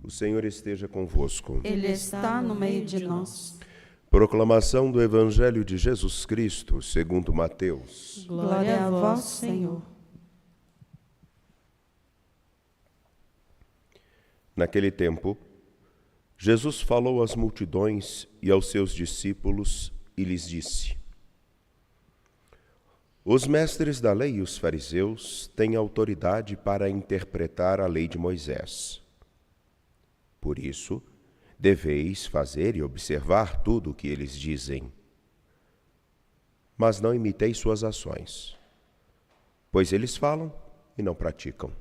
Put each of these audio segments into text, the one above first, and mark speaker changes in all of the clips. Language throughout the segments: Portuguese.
Speaker 1: O Senhor esteja convosco.
Speaker 2: Ele está no meio de nós.
Speaker 1: Proclamação do Evangelho de Jesus Cristo, segundo Mateus.
Speaker 2: Glória a vós, Senhor.
Speaker 1: Naquele tempo, Jesus falou às multidões e aos seus discípulos e lhes disse: Os mestres da lei e os fariseus têm autoridade para interpretar a lei de Moisés. Por isso, deveis fazer e observar tudo o que eles dizem. Mas não imiteis suas ações, pois eles falam e não praticam.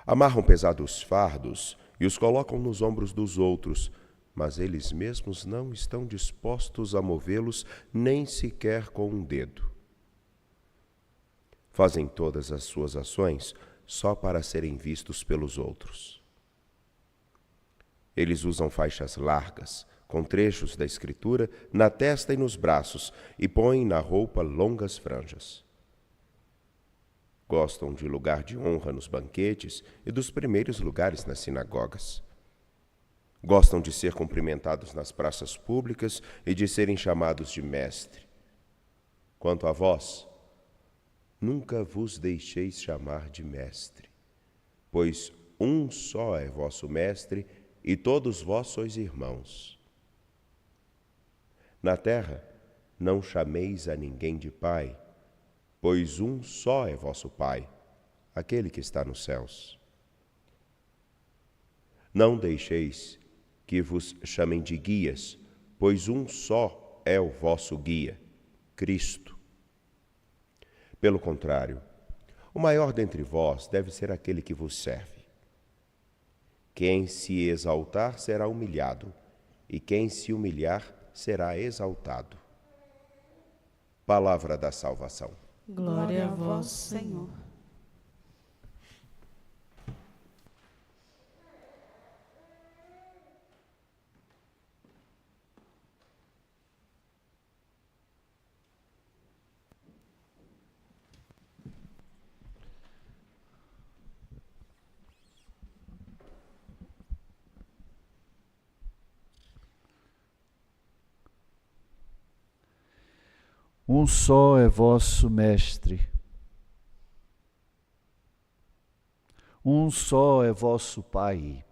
Speaker 1: Amarram pesados fardos e os colocam nos ombros dos outros, mas eles mesmos não estão dispostos a movê-los nem sequer com um dedo. Fazem todas as suas ações só para serem vistos pelos outros. Eles usam faixas largas, com trechos da Escritura, na testa e nos braços, e põem na roupa longas franjas. Gostam de lugar de honra nos banquetes e dos primeiros lugares nas sinagogas. Gostam de ser cumprimentados nas praças públicas e de serem chamados de mestre. Quanto a vós, nunca vos deixeis chamar de mestre, pois um só é vosso mestre, e todos vós sois irmãos. Na terra, não chameis a ninguém de pai, pois um só é vosso Pai, aquele que está nos céus. Não deixeis que vos chamem de guias, pois um só é o vosso guia, Cristo. Pelo contrário, o maior dentre vós deve ser aquele que vos serve. Quem se exaltar será humilhado, e quem se humilhar será exaltado. Palavra da salvação.
Speaker 2: Glória a vós, Senhor.
Speaker 3: Um só é vosso mestre, um só é vosso Pai,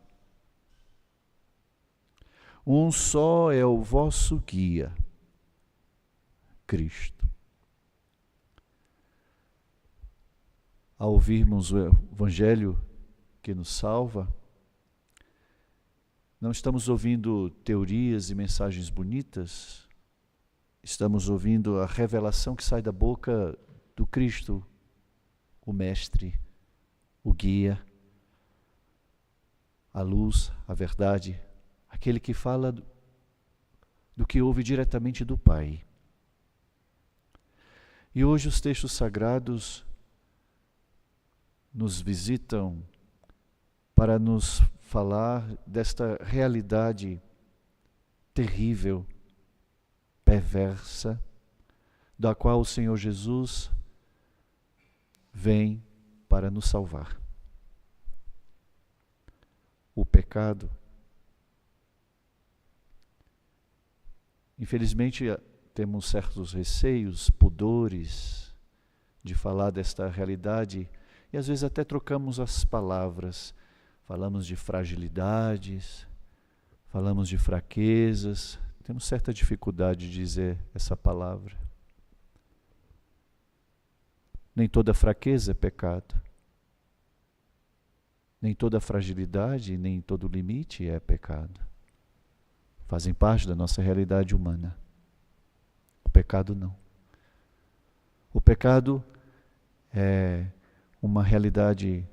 Speaker 3: um só é o vosso guia, Cristo. Ao ouvirmos o Evangelho que nos salva, não estamos ouvindo teorias e mensagens bonitas, estamos ouvindo a revelação que sai da boca do Cristo, o Mestre, o Guia, a luz, a verdade, aquele que fala do que ouve diretamente do Pai. E hoje os textos sagrados nos visitam para nos falar desta realidade terrível, perversa, da qual o Senhor Jesus vem para nos salvar. O pecado. Infelizmente, temos certos receios, pudores de falar desta realidade e às vezes até trocamos as palavras. Falamos de fragilidades, falamos de fraquezas. Temos certa dificuldade de dizer essa palavra. Nem toda fraqueza é pecado. Nem toda fragilidade, nem todo limite é pecado. Fazem parte da nossa realidade humana. O pecado não. O pecado é uma realidade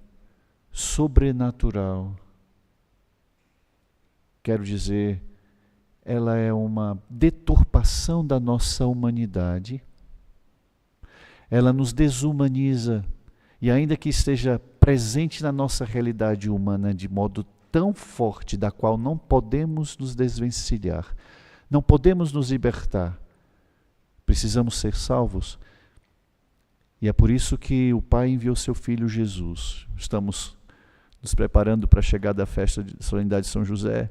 Speaker 3: sobrenatural. Quero dizer, ela é uma deturpação da nossa humanidade. Ela nos desumaniza e ainda que esteja presente na nossa realidade humana de modo tão forte, da qual não podemos nos desvencilhar, não podemos nos libertar, precisamos ser salvos. E é por isso que o Pai enviou seu Filho Jesus. Estamos nos preparando para a chegada da festa de solenidade de São José,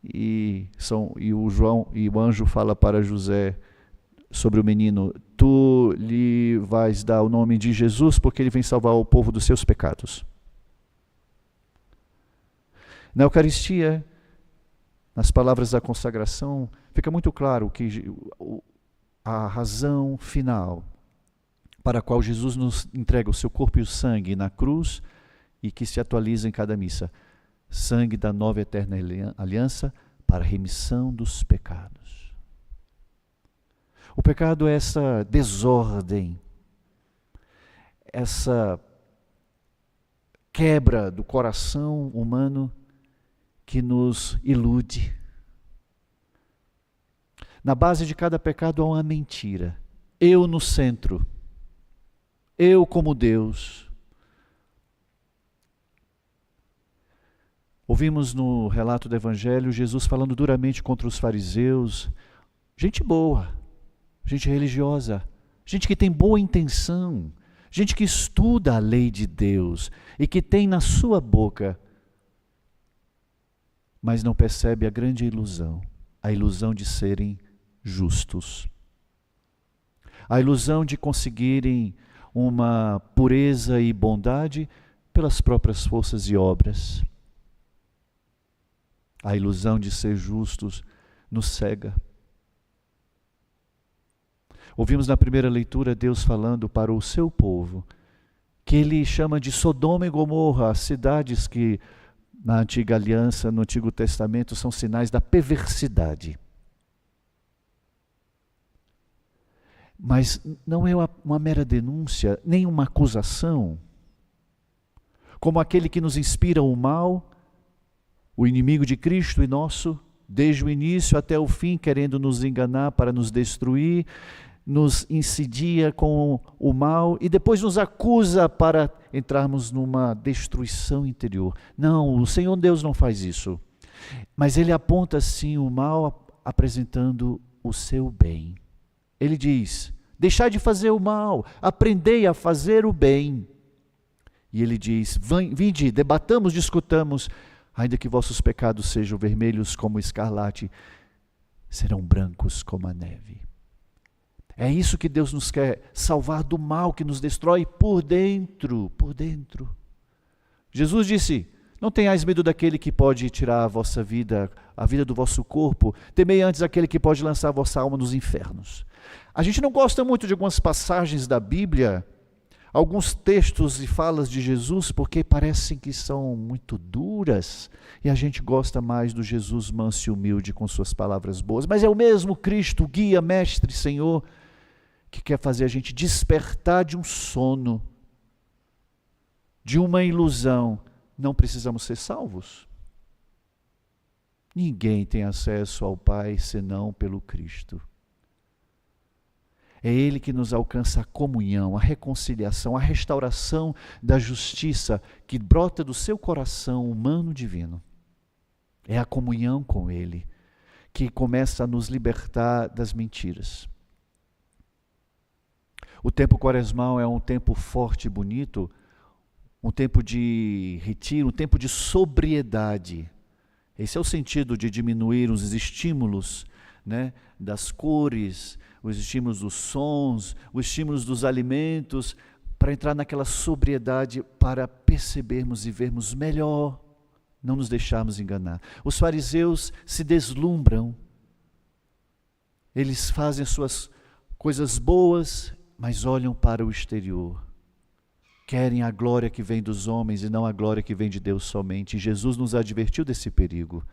Speaker 3: e o anjo fala para José sobre o menino: tu lhe vais dar o nome de Jesus, porque ele vem salvar o povo dos seus pecados. Na Eucaristia, nas palavras da consagração, fica muito claro que a razão final para a qual Jesus nos entrega o seu corpo e o sangue na cruz, e que se atualiza em cada missa: sangue da nova e eterna aliança para a remissão dos pecados. O pecado é essa desordem, essa quebra do coração humano que nos ilude. Na base de cada pecado há uma mentira. Eu no centro. Eu como Deus. Ouvimos no relato do Evangelho Jesus falando duramente contra os fariseus, gente boa, gente religiosa, gente que tem boa intenção, gente que estuda a lei de Deus e que tem na sua boca, mas não percebe a grande ilusão, a ilusão de serem justos, a ilusão de conseguirem uma pureza e bondade pelas próprias forças e obras. A ilusão de ser justos nos cega. Ouvimos na primeira leitura Deus falando para o seu povo, que Ele chama de Sodoma e Gomorra, as cidades que na antiga aliança, no Antigo Testamento, são sinais da perversidade. Mas não é uma mera denúncia, nem uma acusação. Como aquele que nos inspira o mal, o inimigo de Cristo e nosso, desde o início até o fim, querendo nos enganar para nos destruir, nos incidia com o mal e depois nos acusa para entrarmos numa destruição interior. Não, o Senhor Deus não faz isso. Mas Ele aponta sim o mal apresentando o seu bem. Ele diz: deixai de fazer o mal, aprendei a fazer o bem. E Ele diz: vinde, debatamos, discutamos, ainda que vossos pecados sejam vermelhos como o escarlate, serão brancos como a neve. É isso que Deus nos quer, salvar do mal que nos destrói por dentro, por dentro. Jesus disse: não tenhais medo daquele que pode tirar a vossa vida, a vida do vosso corpo, temei antes aquele que pode lançar a vossa alma nos infernos. A gente não gosta muito de algumas passagens da Bíblia, alguns textos e falas de Jesus, porque parecem que são muito duras, e a gente gosta mais do Jesus manso e humilde com suas palavras boas. Mas é o mesmo Cristo, guia, mestre, Senhor, que quer fazer a gente despertar de um sono, de uma ilusão. Não precisamos ser salvos. Ninguém tem acesso ao Pai senão pelo Cristo. É Ele que nos alcança a comunhão, a reconciliação, a restauração da justiça que brota do seu coração humano divino. É a comunhão com Ele que começa a nos libertar das mentiras. O tempo quaresmal é um tempo forte e bonito, um tempo de retiro, um tempo de sobriedade. Esse é o sentido de diminuir os estímulos, né, das cores, os estímulos dos sons, os estímulos dos alimentos, para entrar naquela sobriedade, para percebermos e vermos melhor, não nos deixarmos enganar. Os fariseus se deslumbram, eles fazem suas coisas boas, mas olham para o exterior. Querem a glória que vem dos homens e não a glória que vem de Deus somente. E Jesus nos advertiu desse perigo.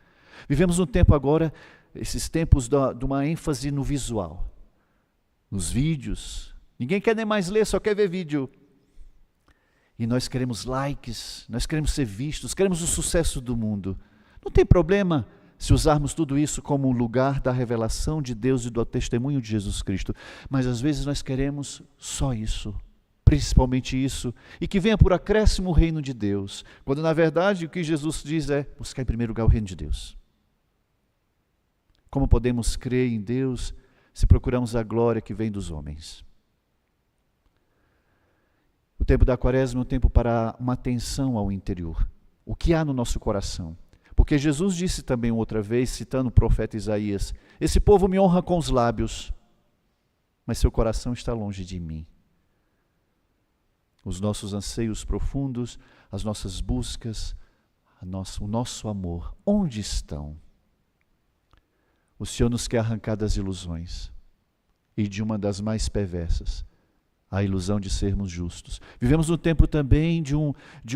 Speaker 3: Vivemos um tempo agora, esses tempos de uma ênfase no visual, nos vídeos. Ninguém quer nem mais ler, só quer ver vídeo. E nós queremos likes, nós queremos ser vistos, queremos o sucesso do mundo. Não tem problema se usarmos tudo isso como um lugar da revelação de Deus e do testemunho de Jesus Cristo. Mas às vezes nós queremos só isso, principalmente isso, e que venha por acréscimo o reino de Deus, quando na verdade o que Jesus diz é buscar em primeiro lugar o reino de Deus. Como podemos crer em Deus se procuramos a glória que vem dos homens? O tempo da quaresma é um tempo para uma atenção ao interior. o que há no nosso coração. Porque Jesus disse também outra vez, citando o profeta Isaías, esse povo me honra com os lábios, mas seu coração está longe de mim. Os nossos anseios profundos, as nossas buscas, o nosso amor, onde estão? O Senhor nos quer arrancar das ilusões, e de uma das mais perversas, a ilusão de sermos justos. Vivemos um tempo também de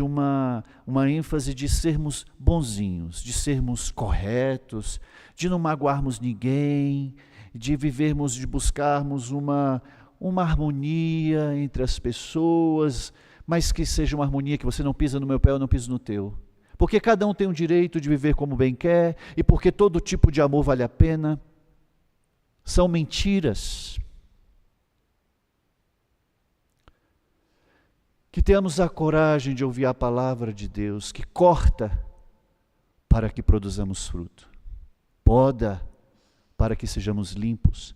Speaker 3: uma ênfase de sermos bonzinhos, de sermos corretos, de não magoarmos ninguém, de vivermos, de buscarmos uma harmonia entre as pessoas, mas que seja uma harmonia que você não pisa no meu pé, eu não piso no teu. Porque cada um tem o direito de viver como bem quer, e porque todo tipo de amor vale a pena. São mentiras. Que tenhamos a coragem de ouvir a palavra de Deus, que corta para que produzamos fruto, poda para que sejamos limpos,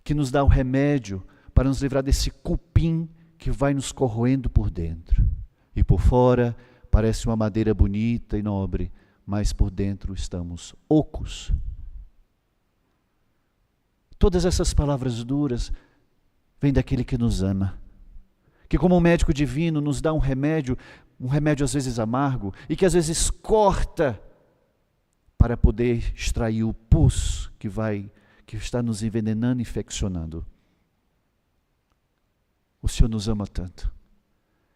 Speaker 3: que nos dá o remédio para nos livrar desse cupim que vai nos corroendo por dentro. E por fora parece uma madeira bonita e nobre, mas por dentro estamos ocos. Todas essas palavras duras vêm daquele que nos ama, que como um médico divino nos dá um remédio às vezes amargo, e que às vezes corta para poder extrair o pus que está nos envenenando e infeccionando. O Senhor nos ama tanto,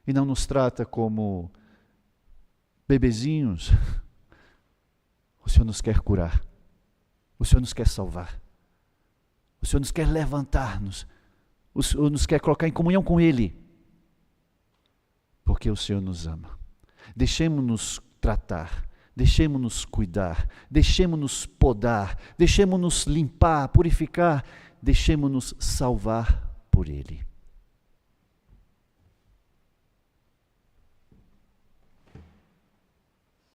Speaker 3: e não nos trata como bebezinhos. O Senhor nos quer curar, o Senhor nos quer salvar, o Senhor nos quer levantar-nos, o Senhor nos quer colocar em comunhão com Ele, porque o Senhor nos ama. Deixemos-nos tratar, deixemos-nos cuidar, deixemos-nos podar, deixemos-nos limpar, purificar, deixemos-nos salvar por Ele.